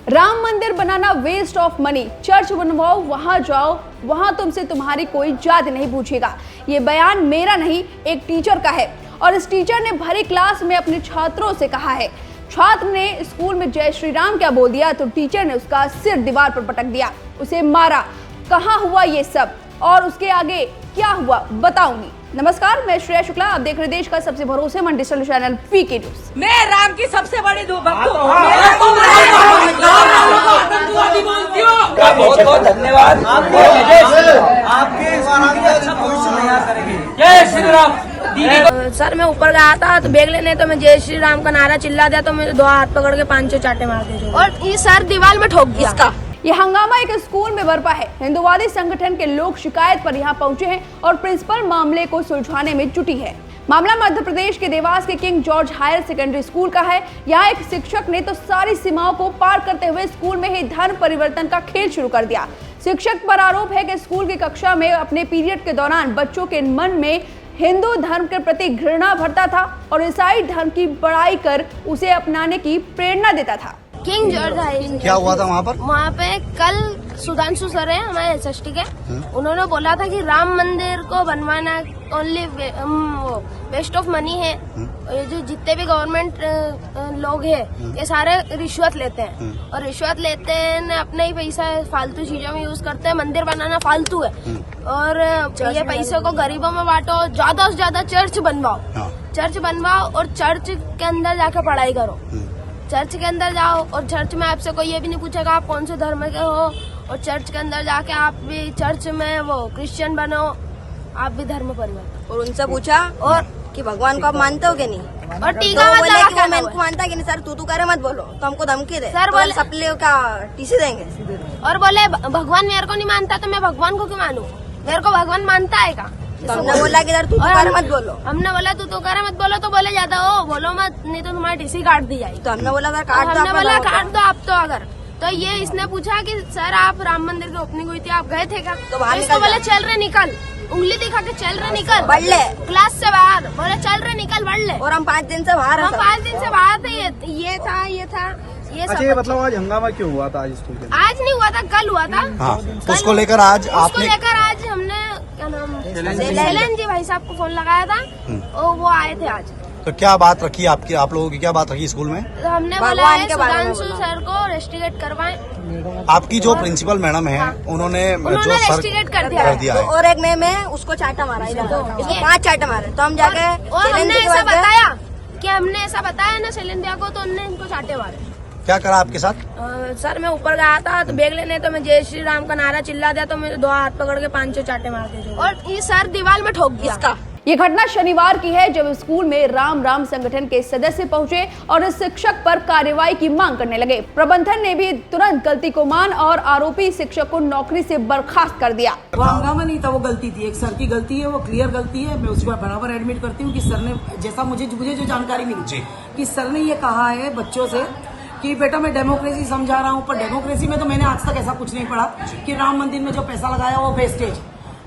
राम मंदिर बनाना waste of money, church बनवाओ वहां जाओ, वहां तुमसे तुम्हारी कोई जात नहीं पूछेगा। ये बयान मेरा नहीं, एक टीचर का है और इस टीचर ने भरी क्लास में अपने छात्रों से कहा है। छात्र ने स्कूल में जय श्री राम क्या बोल दिया तो टीचर ने उसका सिर दीवार पर पटक दिया, उसे मारा। कहाँ हुआ ये सब और उसके आगे क्या हुआ बताऊंगी। नमस्कार, मैं श्रेया शुक्ला, आप देख रहे देश का सबसे भरोसेमंद डिजिटल चैनल वीके न्यूज। मैं राम की सबसे बड़ी भक्त हूँ। बहुत बहुत धन्यवाद। आपके जय श्री राम। सर मैं ऊपर गया था तो बैग लेने, तो मैं जय श्री राम का नारा चिल्ला दिया, तो मेरे दो हाथ पकड़ के 5 चाटे मार दिए और ये सर दीवार में ठोक दिया। इसका ये हंगामा एक स्कूल में बरपा है। हिंदुवादी संगठन के लोग शिकायत पर यहाँ पहुंचे हैं और प्रिंसिपल मामले को सुलझाने में जुटी है। मामला मध्य प्रदेश के देवास के King George higher secondary school का है। यहाँ एक शिक्षक ने तो सारी सीमाओं को पार करते हुए स्कूल में ही धर्म परिवर्तन का खेल शुरू कर दिया। शिक्षक पर आरोप है कि स्कूल की कक्षा में अपने पीरियड के दौरान बच्चों के मन में हिंदू धर्म के प्रति घृणा भरता था और ईसाई धर्म की बड़ाई कर उसे अपनाने की प्रेरणा देता था। किंग जॉर्ज हायर क्या हुआ था वहाँ पर? वहाँ पे कल सुधांशु सर है हमारे एसएसटी के, उन्होंने बोला था कि राम मंदिर को बनवाना ओनली वेस्ट ऑफ मनी है। ये जो जितने भी गवर्नमेंट लोग हैं ये सारे रिश्वत लेते हैं और रिश्वत लेते हैं, अपना ही पैसा फालतू चीजों में यूज करते हैं। मंदिर बनाना फालतू है और ये पैसे को गरीबों में बांटो, ज्यादा से ज्यादा चर्च बनवाओ, चर्च बनवाओ और चर्च के अंदर जाकर पढ़ाई करो। चर्च के अंदर जाओ और चर्च में आपसे कोई ये भी नहीं पूछेगा आप कौन से धर्म के हो, और चर्च के अंदर जाके आप भी चर्च में वो क्रिश्चियन बनो, आप भी धर्म परिवर्तन। और उनसे पूछा और कि भगवान को आप मानते हो कि नहीं, और टीका तो मत बोले लगा कि के वो मैं आना इनको मानता है कि नहीं सर, तू करे मत बोलो, तो हमको धमकी दे सर तो बोले सप्ले का टीसी देंगे। और बोले भगवान मेरे को नहीं मानता तो मैं भगवान को क्यों मानूं, मेरे को भगवान मानता है का। तो हमने बोला कि सर तू करे मत बोलो, हमने बोला तू करे मत बोलो, तो बोले ज्यादा हो बोलो मत, नहीं तो तुम्हारी टीसी काट दी जाएगी। तो हमने बोला सर काट दो, हमने बोला आपका काट दो आप तो। अगर तो ये इसने पूछा कि सर आप राम मंदिर की ओपनिंग हुई थी, आप गए थे क्या? तो बाहर इसको निकल बोले जा। चल रहे निकल, उंगली दिखा के चल रहे निकल, बढ़ ले क्लास से बाहर। बोले चल रहे निकल, बढ़ ले। और हम 5 दिन से बाहर हैं हम सर। 5 दिन से बाहर थे, ये था ये अच्छा, सब। ये मतलब आज हंगामा क्यों हुआ था आज स्कूल के? आज नहीं हुआ था, कल हुआ था। हाँ, कल उसको लेकर आज उसको आपने लेकर आज हमने क्या नाम शैलन जी भाई साहब को फोन लगाया था और वो आए थे आज। तो क्या बात रखी आपकी, आप लोगों की क्या बात रखी स्कूल में? तो हमने बोला भगवान है के बारे में सुधांशु सर को रेस्टिगेट करवाएं। आपकी जो प्रिंसिपल मैडम है उन्होंने जो सर रेस्टिगेट कर दिया है। है। और एक में उसको चाटा मारा, इसको 5 चाटे मारे। तो हम जाके और हमने ऐसा बताया कि हमने ऐसा बताया ना शैलन भैया को, तो उनने इनको चाटे मारे। क्या करा आपके साथ? सर मैं ऊपर गया था तो बैग लेने, तो मैं जय श्री राम का नारा चिल्ला दिया, तो मेरे 2 हाथ पकड़ के 5 चाटे मार दिए और ये सर दीवार में ठोक दिया। इसका ये घटना शनिवार की है जब स्कूल में राम संगठन के सदस्य पहुंचे और इस शिक्षक पर कार्रवाई की मांग करने लगे। प्रबंधन ने भी तुरंत गलती को मान और आरोपी शिक्षक को नौकरी से बर्खास्त कर दिया। वो हंगामा नहीं था, वो गलती थी, एक सर की गलती है, वो क्लियर गलती है। मैं उसको बराबर एडमिट करती हूँ कि सर ने, जैसा मुझे जो जानकारी मिली कि सर ने ये कहा है बच्चों से कि बेटा मैं डेमोक्रेसी समझा रहा हूँ, पर डेमोक्रेसी में तो मैंने आज तक ऐसा कुछ नहीं पढ़ा कि राम मंदिर में जो पैसा लगाया वो वेस्टेज,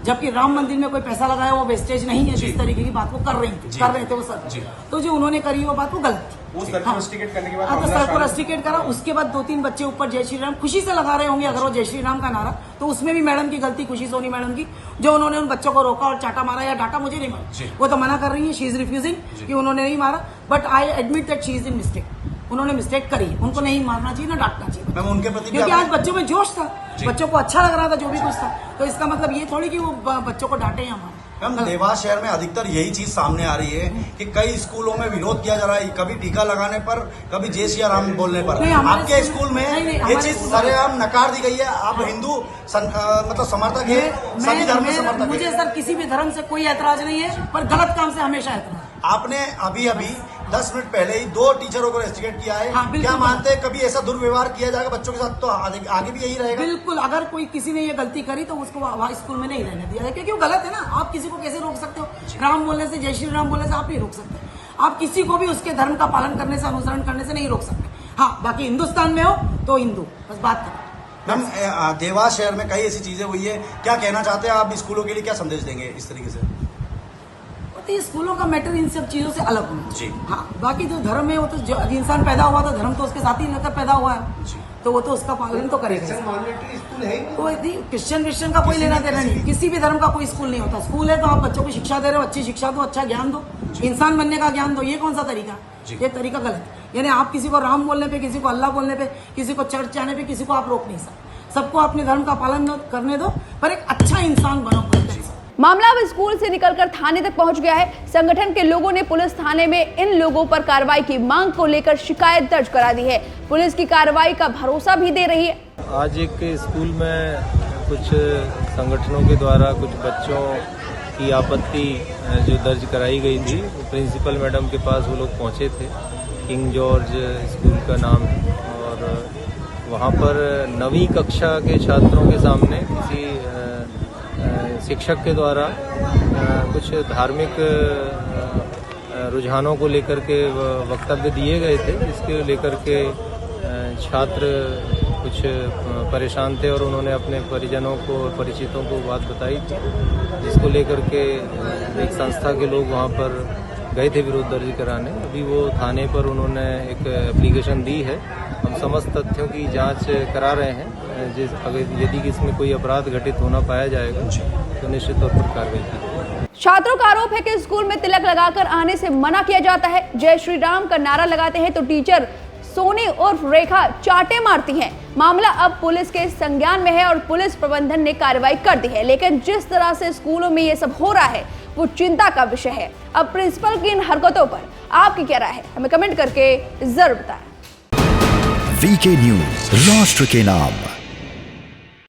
जबकि राम मंदिर में कोई पैसा लगाया वो वेस्टेज नहीं है। जिस तरीके की बात वो कर रहे थे वो सर, तो जो उन्होंने करी वो बात वो गलत थी। उस सर को रस्टिकेट करने के बाद तो सर को रस्टिकेट करा, उसके बाद 2-3 बच्चे ऊपर जय श्री राम खुशी से लगा रहे होंगे। अगर वो जय श्री राम का नारा, तो उसमें भी मैडम की गलती, खुशी सोनी मैडम की, जो उन्होंने उन बच्चों को रोका और चाटा मारा या डांटा, मुझे नहीं मारा। वो तो मना कर रही है, शी इज रिफ्यूजिंग कि उन्होंने नहीं मारा, but I admit that she is in mistake. उन्होंने मिस्टेक करी, उनको नहीं मारना चाहिए ना डांटना चाहिए। मैम उनके प्रति क्योंकि आज बच्चों में जोश था, बच्चों को अच्छा लग रहा था जो भी कुछ था, तो इसका मतलब ये थोड़ी कि वो बच्चों को डांटे या मारे। मैम देवास शहर में अधिकतर यही चीज सामने आ रही है कि कई स्कूलों में विरोध किया जा रहा है, कभी टीका लगाने पर, कभी जय श्री राम बोलने पर। आपके स्कूल में ये चीज सरेआम नकार दी गई है। आप हिंदू मतलब समर्थक है, सभी धर्म के समर्थक है। मुझे सर किसी भी धर्म से कोई ऐतराज नहीं है, पर गलत काम से हमेशा ऐतराज। आपने अभी 10 मिनट पहले ही 2 टीचरों को रेस्टिकेट किया है। हाँ, क्या मानते हैं कभी ऐसा दुर्व्यवहार किया जाएगा बच्चों के साथ तो आगे भी यही रहेगा? बिल्कुल, अगर कोई किसी ने ये गलती करी तो उसको वहाँ स्कूल में नहीं रहने दिया जाए, क्योंकि वो गलत है ना। आप किसी को कैसे रोक सकते हो? राम बोलने से, जय श्री राम बोलने से आप नहीं रोक सकते। आप किसी को भी उसके धर्म का पालन करने से, अनुसरण करने से नहीं रोक सकते। हाँ, बाकी हिंदुस्तान में हो तो हिंदू, बस बात करो। मैम देवास शहर में कई ऐसी चीजें हुई है, क्या कहना चाहते हैं आप? स्कूलों के लिए क्या संदेश देंगे इस तरीके से? तो स्कूलों का मैटर इन सब चीजों से अलग होना जी। हाँ, बाकी जो धर्म है वो तो इंसान पैदा हुआ तो धर्म तो उसके साथ ही लेकर पैदा हुआ है। जी। तो वो तो उसका पालन तो करेगा। मॉनिटरी स्कूल है तो क्रिश्चियन का कोई लेना देना नहीं, किसी भी धर्म का कोई स्कूल नहीं होता। स्कूल है तो आप बच्चों को शिक्षा दे रहे हो, अच्छी शिक्षा दो, अच्छा ज्ञान दो, इंसान बनने का ज्ञान दो। ये कौन सा तरीका? ये तरीका गलत है। यानी आप किसी को राम बोलने पे, किसी को अल्लाह बोलने पे, किसी को चर्च जाने पे, किसी को आप रोक नहीं सकते। सबको अपने धर्म का पालन करने दो, पर एक अच्छा इंसान बनो। मामला अब स्कूल से निकलकर थाने तक पहुंच गया है। संगठन के लोगों ने पुलिस थाने में इन लोगों पर कार्रवाई की मांग को लेकर शिकायत दर्ज करा दी है। पुलिस की कार्रवाई का भरोसा भी दे रही है। आज एक स्कूल में कुछ संगठनों के द्वारा कुछ बच्चों की आपत्ति जो दर्ज कराई गई थी, प्रिंसिपल मैडम के पास वो लोग पहुंचे थे। किंग जॉर्ज स्कूल का नाम, और वहाँ पर 9वीं कक्षा के छात्रों के सामने किसी शिक्षक के द्वारा कुछ धार्मिक रुझानों को लेकर के वक्तव्य दिए गए थे, जिसके लेकर के छात्र कुछ परेशान थे और उन्होंने अपने परिजनों को और परिचितों को बात बताई थी, जिसको लेकर के एक संस्था के लोग वहाँ पर गए थे विरोध दर्ज कराने। अभी वो थाने पर उन्होंने एक एप्लीकेशन दी है। हम समस्त तथ्यों की जांच करा रहे हैं। अगर यदि इसमें कोई अपराध घटित होना पाया जाएगा तो निश्चित तौर पर कार्रवाई की जाएगी। छात्रों का आरोप है कि स्कूल में तिलक लगाकर आने से मना किया जाता है। जय श्री राम का नारा लगाते हैं तो टीचर सोनी उर्फ रेखा चाटे मारती हैं। मामला अब पुलिस के संज्ञान में है और पुलिस प्रबंधन ने कार्रवाई कर दी है, लेकिन जिस तरह से स्कूलों में ये सब हो रहा है वो चिंता का विषय है। अब प्रिंसिपल की इन हरकतों पर आपकी क्या राय है, हमें कमेंट करके जरूर बताएं। वीके न्यूज, राष्ट्र के नाम।